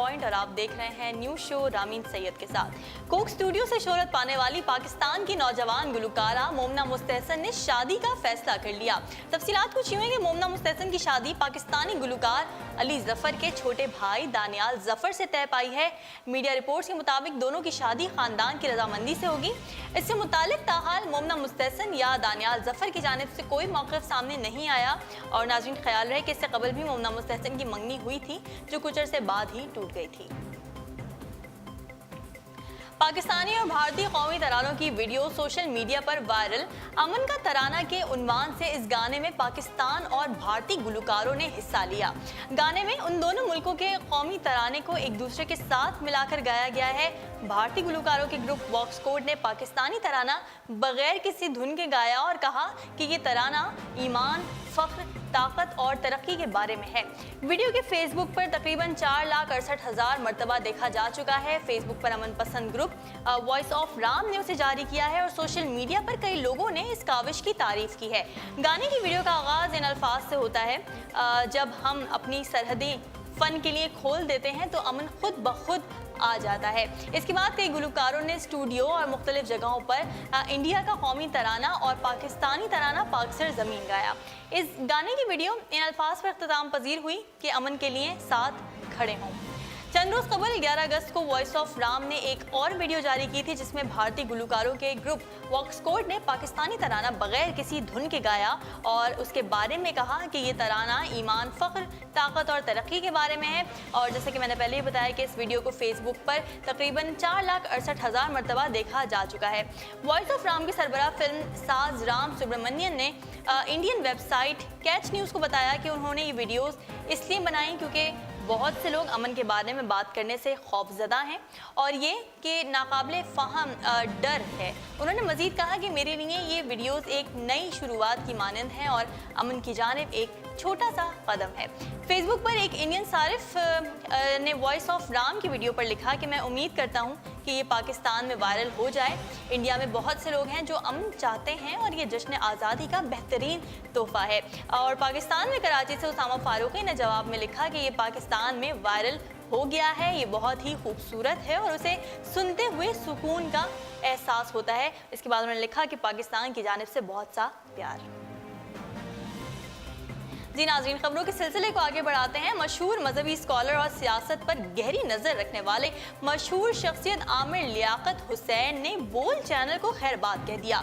Point और आप देख रहे हैं न्यूज शो रामीन सैयद के साथ। कोक स्टूडियो से शोहरत पाने वाली पाकिस्तान की नौजवान गुलकारा मोमना मुस्तहसन ने शादी का फैसला कर लिया। तफसीलात कुछ यूं है कि मोमना मुस्तहसन की शादी पाकिस्तानी गुलकार अली जफर के छोटे भाई दानियाल जफर से तय पाई है। मीडिया रिपोर्ट्स के मुताबिक दोनों की शादी खानदान की रजामंदी से होगी। इससे मुतालिक ताहाल मोमना मुस्तहसन या दानियाल जफर की जानिब से कोई मौक़िफ़ सामने नहीं आया और नाज़रीन ख्याल रहे कि इससे कबल भी मोमना मुस्तहसन की मंगनी हुई थी जो कुछ अरसे बाद ही टूट गई थी। पाकिस्तानी और भारतीय कौमी तरानों की वीडियो सोशल मीडिया पर वायरल। अमन का तराना के उन्वान से इस गाने में पाकिस्तान और भारतीय गुलकारों ने हिस्सा लिया। गाने में उन दोनों मुल्कों के कौमी तराने को एक दूसरे के साथ मिलाकर गाया गया है। भारतीय गुलकारों के ग्रुप वॉक्स कोड ने पाकिस्तानी तराना बगैर किसी धुन के गाया और कहा कि ये तराना ईमान, फख्र, ताकत और तरक्की के बारे में है। वीडियो के फेसबुक पर तकरीबन 4,68,000 मरतबा देखा जा चुका है। फेसबुक पर अमन पसंद ग्रुप वॉइस ऑफ राम ने उसे जारी किया है और सोशल मीडिया पर कई लोगों ने इस काविश की तारीफ की है। गाने की वीडियो का आगाज इन अल्फाज से होता है, जब हम अपनी सरहदें फन के लिए खोल देते हैं तो अमन खुद ब खुद आ जाता है। इसके बाद कई गुलकारों ने स्टूडियो और मुख्तलिफ जगहों पर इंडिया का कौमी तराना और पाकिस्तानी तराना पाकसर ज़मीन गाया। इस गाने की वीडियो इन अल्फाज पर इख्तिताम पजीर हुई कि अमन के लिए साथ खड़े हों। चंद रोज़ कबल 11 अगस्त को वॉइस ऑफ राम ने एक और वीडियो जारी की थी जिसमें भारतीय गुलकारों के ग्रुप वॉक्स कोड ने पाकिस्तानी तराना बगैर किसी धुन के गाया और उसके बारे में कहा कि ये तराना ईमान, फ़ख्र, ताकत और तरक्की के बारे में है। और जैसे कि मैंने पहले ही बताया कि इस वीडियो को फेसबुक पर तकरीबन 4,68,000 मरतबा देखा जा चुका है। वॉइस ऑफ राम के सरबराह फिल्म साज राम सुब्रमण्यन ने इंडियन वेबसाइट कैच न्यूज़ को बताया कि उन्होंने ये वीडियोज़ इसलिए बनाई क्योंकि बहुत से लोग अमन के बारे में बात करने से खौफजदा हैं और ये कि नाकाबिले फ़हम डर है। उन्होंने मज़ीद कहा कि मेरे लिए ये वीडियोस एक नई शुरुआत की मानंद हैं और अमन की जानिब एक छोटा सा कदम है। फेसबुक पर एक इंडियन सारिफ ने वॉइस ऑफ राम की वीडियो पर लिखा कि मैं उम्मीद करता हूँ कि ये पाकिस्तान में वायरल हो जाए। इंडिया में बहुत से लोग हैं जो अमन चाहते हैं और ये जश्न आज़ादी का बेहतरीन तोहफा है। और पाकिस्तान में कराची से उसामा फारूकी ने जवाब में लिखा कि ये पाकिस्तान में वायरल हो गया है, ये बहुत ही खूबसूरत है और उसे सुनते हुए सुकून का एहसास होता है। इसके बाद उन्होंने लिखा कि पाकिस्तान की जानिब से बहुत सा प्यार। जी नाज़रीन, खबरों के सिलसिले को आगे बढ़ाते हैं। मशहूर मजहबी स्कॉलर और सियासत पर गहरी नज़र रखने वाले मशहूर शख्सियत आमिर लियाकत हुसैन ने बोल चैनल को खैर बात कह दिया।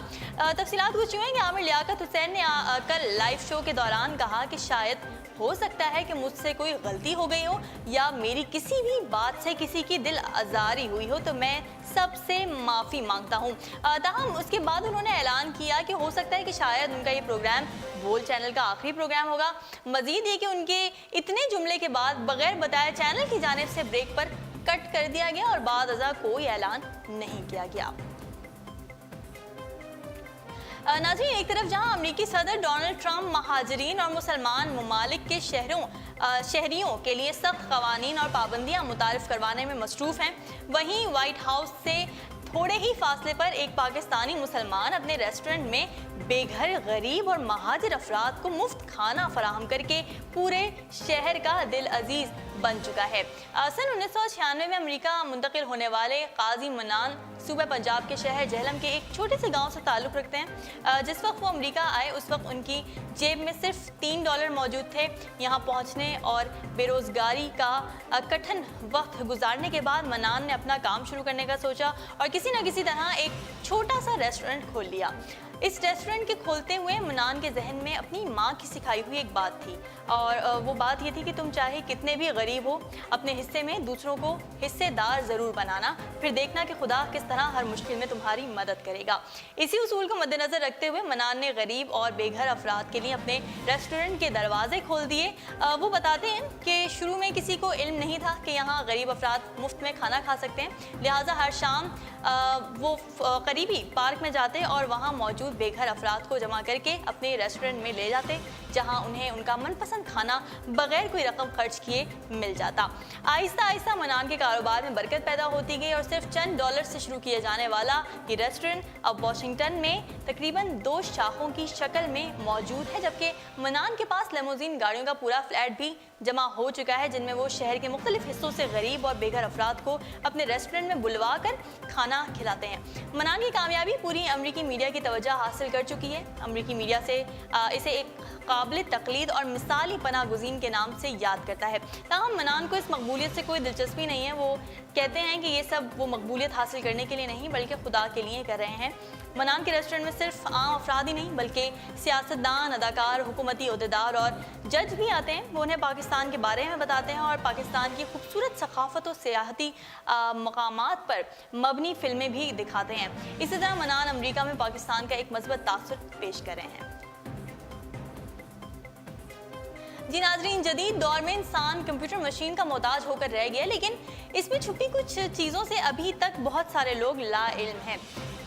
तफसीलात कुछ यूँ हैं कि आमिर लियाकत हुसैन ने कल लाइव शो के दौरान कहा कि शायद हो सकता है कि मुझसे कोई गलती हो गई हो या मेरी किसी भी बात से किसी की दिल आज़ारी हुई हो तो मैं सबसे माफ़ी मांगता हूँ। ताहम उसके बाद उन्होंने ऐलान किया कि हो सकता है कि शायद उनका ये प्रोग्राम बोल चैनल का आखिरी प्रोग्राम होगा। मजीद ये कि उनके इतने जुमले के बाद बगैर बताए चैनल की जानिब से ब्रेक पर कट कर दिया गया और बाद अज़ा कोई ऐलान नहीं किया गया। नाज़रीन, एक तरफ जहां अमेरिकी सदर डोनाल्ड ट्रंप महाजरीन और मुसलमान ममालिक के शहरियों के लिए सख्त कवानीन और पाबंदियां मुतारिफ करवाने में मसरूफ़ हैं, वहीं वाइट हाउस से थोड़े ही फासले पर एक पाकिस्तानी मुसलमान अपने रेस्टोरेंट में बेघर, गरीब और महाजिर अफराद को मुफ्त खाना फराहम करके पूरे शहर का दिल अजीज बन चुका है। सन 1996 में अमेरिका मुंतकिल होने वाले काजी मनान सूबे पंजाब के शहर जहलम के एक छोटे से गांव से ताल्लुक़ रखते हैं। जिस वक्त वो अमेरिका आए उस वक्त उनकी जेब में सिर्फ $3 मौजूद थे। यहाँ पहुँचने और बेरोज़गारी का कठिन वक्त गुजारने के बाद मनान ने अपना काम शुरू करने का सोचा और किसी न किसी तरह एक छोटा सा रेस्टोरेंट खोल लिया। इस रेस्टोरेंट के खोलते हुए मनान के जहन में अपनी माँ की सिखाई हुई एक बात थी और वो बात ये थी कि तुम चाहे कितने भी गरीब हो, अपने हिस्से में दूसरों को हिस्सेदार ज़रूर बनाना, फिर देखना कि खुदा किस तरह हर मुश्किल में तुम्हारी मदद करेगा। इसी उसूल को मद्देनज़र रखते हुए मनान ने गरीब और बेघर अफराद के लिए अपने रेस्टोरेंट के दरवाजे खोल दिए। वो बताते हैं कि शुरू में किसी को इल्म नहीं था कि यहाँ गरीब अफराद मुफ्त में खाना खा सकते हैं, लिहाजा हर शाम वो करीबी पार्क में जाते और वहाँ मौजूद बेघर अफराद को जमा करके अपने रेस्टोरेंट में ले जाते जहां उन्हें उनका मनपसंद खाना बगैर कोई रकम खर्च किए मिल जाता। आहिस्ता आहिस्ता मनान के कारोबार में बरकत पैदा होती गई और सिर्फ चंद डॉलर से शुरू किए जाने वाला ये रेस्टोरेंट अब वाशिंगटन में तकरीबन 2 शाखों की शक्ल में मौजूद है, जबकि मनान के पास लेमोजीन गाड़ियों का पूरा फ्लैट भी जमा हो चुका है, जिनमें वो शहर के मुख्तलिफ हिस्सों से गरीब और बेघर अफराद को अपने रेस्टोरेंट में बुलवा कर खाना खिलाते हैं। मनान की कामयाबी पूरी अमरीकी मीडिया की तवज्जो हासिल कर चुकी है। अमरीकी मीडिया से इसे एक काबिल तकलीद और मिसाली पनाह गुज़ीन के नाम से याद करता है। ताहम मनान को इस मकबूलियत से कोई दिलचस्पी नहीं है। वो कहते हैं कि ये सब वो मकबूलियत हासिल करने के लिए नहीं बल्कि खुदा के लिए कर रहे हैं। मनान के रेस्टोरेंट में सिर्फ आम अफराद ही नहीं बल्कि सियासतदान, अदाकार, हुकूमती अहदेदार और जज भी आते हैं। वो उन्हें पाकिस्तान के बारे में बताते हैं और पाकिस्तान की खूबसूरत सकाफत और सियाहती मकामात पर मबनी फिल्में भी दिखाते हैं। इसी तरह मनान अमरीका में पाकिस्तान का एक मज़बूत तासुर पेश कर रहे हैं। जी नाज़रीन, जदीद दौर में इंसान कंप्यूटर मशीन का मोहताज होकर रह गया, लेकिन इसमें छुपी कुछ चीज़ों से अभी तक बहुत सारे लोग लाइल्म हैं।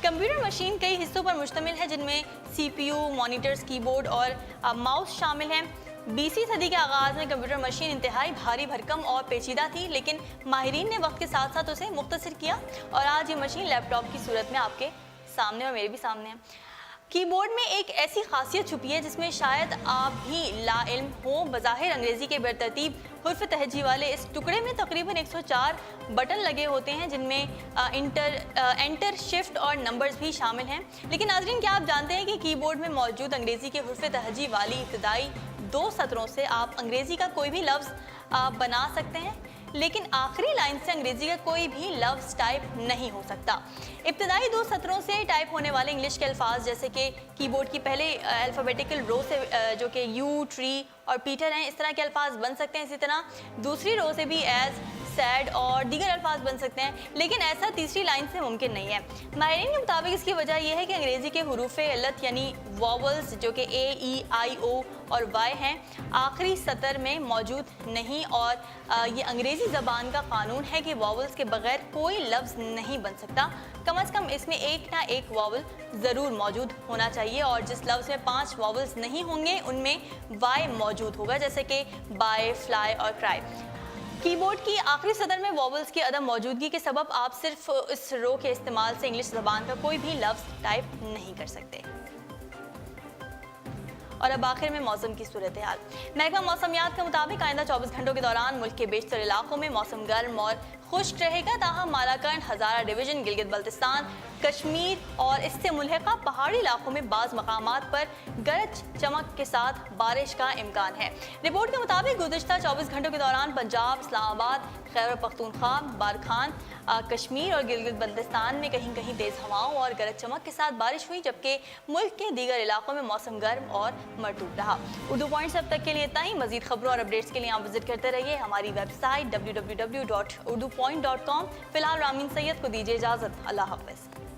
कंप्यूटर मशीन कई हिस्सों पर मुश्तमिल है, जिनमें CPU, मॉनिटर्स, कीबोर्ड और माउस शामिल हैं। 20वीं सदी के आगाज़ में कंप्यूटर मशीन इंतहाई भारी भरकम और पेचीदा थी, लेकिन माहिरीन ने वक्त के साथ साथ उसे मुख्तसर किया और आज ये मशीन लैपटॉप की सूरत में आपके सामने और मेरे भी सामने है। कीबोर्ड में एक ऐसी खासियत छुपी है जिसमें शायद आप भी लाइल्म हो। बज़ाहिर अंग्रेज़ी के बेतरतीब हुर्फ तहजी वाले इस टुकड़े में तकरीबन 104 बटन लगे होते हैं, जिनमें एंटर, शिफ्ट और नंबर्स भी शामिल हैं। लेकिन नाज़रीन, क्या आप जानते हैं कि कीबोर्ड में मौजूद अंग्रेज़ी के हुर्फ तहजी वाली इब्तदाई 2 सतरों से आप अंग्रेज़ी का कोई भी लफ्ज़ बना सकते हैं, लेकिन आखिरी लाइन से अंग्रेजी का कोई भी लफ्ज़ टाइप नहीं हो सकता। इब्तदाई 2 सतरों से टाइप होने वाले इंग्लिश के अल्फाज जैसे कि कीबोर्ड की पहले अल्फ़ाबेटिकल रो से जो कि यू, ट्री और पीटर हैं, इस तरह के अल्फाज बन सकते हैं। इसी तरह दूसरी रो से भी एज, सैड और दीगर अल्फाज बन सकते हैं, लेकिन ऐसा तीसरी लाइन से मुमकिन नहीं है। माहिरीन के मुताबिक इसकी वजह यह है कि अंग्रेज़ी के हुरूफ़ इल्लत यानी वॉवल्स जो कि A, E, I, O और Y हैं, आखिरी सतर में मौजूद नहीं और ये अंग्रेज़ी ज़बान का कानून है कि वॉवल्स के बगैर कोई लफ्ज़ नहीं बन सकता। कम अज़ कम इसमें एक ना एक वॉवल ज़रूर मौजूद होना चाहिए और जिस लफ्ज़ में 5 वॉवल्स नहीं होंगे उनमें Y मौजूद होगा, जैसे कि बाय, फ्लाई और क्राई। कीबोर्ड की आखिरी सदर में वॉवल्स की अदम मौजूदगी के सबब आप सिर्फ इस रो के इस्तेमाल से इंग्लिश ज़बान का कोई भी लफ्ज़ टाइप नहीं कर सकते। और अब आखिर में मौसम की सूरत हाल। महकमा मौसमियात के मुताबिक आइंदा 24 घंटों के दौरान मुल्क के बेशतर इलाकों में मौसम गर्म और खुश्क रहेगा। ताहम मालाकंड, हज़ारा डिवीज़न, गिलगित बल्तिस्तान, कश्मीर और इससे मुल्हिका पहाड़ी इलाकों में बाज़ मकामात पर गरज चमक के साथ बारिश का इम्कान है। रिपोर्ट के मुताबिक गुज़िश्ता 24 घंटों के दौरान पंजाब, इस्लामाबाद, खैबर पख्तूनख्वा, बारखान, कश्मीर और गिलगित बल्तिस्तान में कहीं कहीं तेज़ हवाओं और गरज चमक के साथ बारिश हुई, जबकि मुल्क के दीगर इलाकों में मौसम गर्म और मरतूब रहा। उर्दू पॉइंट्स अब तक के लिए इतना ही। मज़ीद खबरों और अपडेट्स के लिए आप विजिट करते रहिए हमारी वेबसाइट www.urdupoint.com। फ़िलहाल रामीन सैयद को दीजिए इजाज़त। अल्लाह हाफ़िज़।